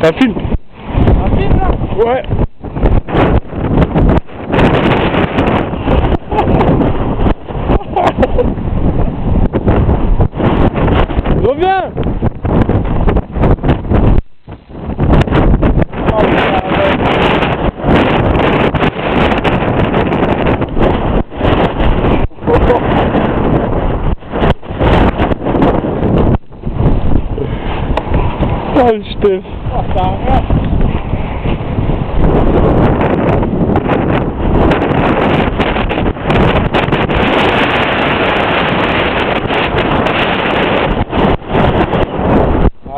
Ça filme. Ça filme là? Ouais. Reviens. Oh, je te... Oh, ça arrête.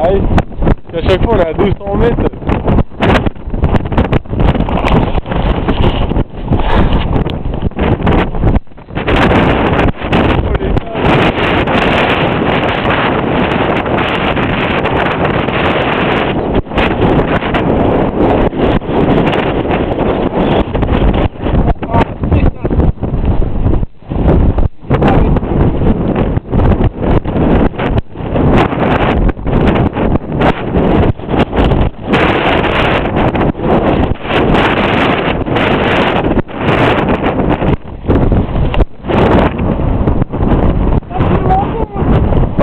Aïe. À chaque fois on est à 200 mètres.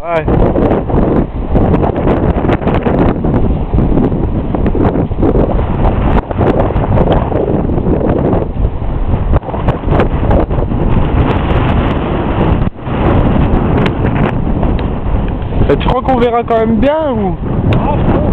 Ouais. Et tu crois qu'on verra quand même bien ou? Ah, bon.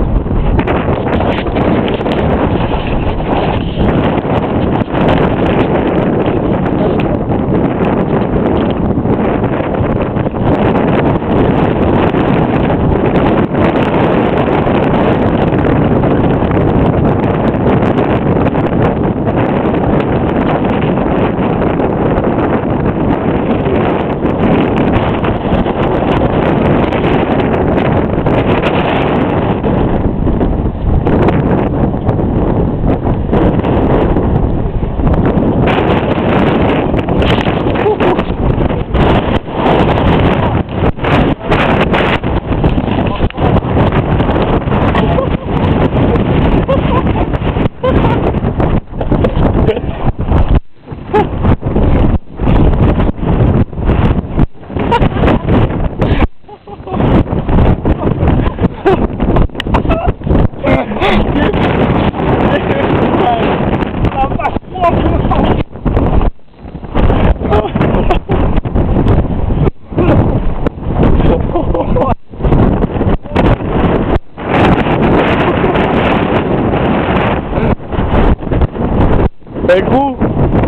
Eh gros,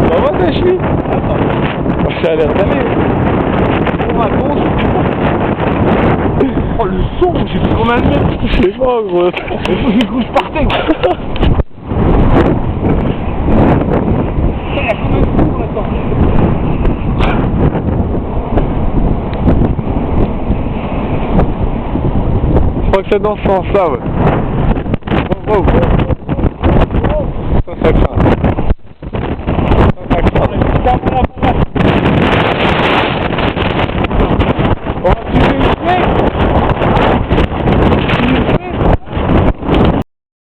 ça va ta cheville? Ça a l'air d'aller. On raconte. Oh le son, j'ai plus combien de mètres? Je sais pas gros. Du coup je partais gros. Il y a combien de tours là-dedans? Je crois que c'est dans ce sens là ouais. Wow, wow.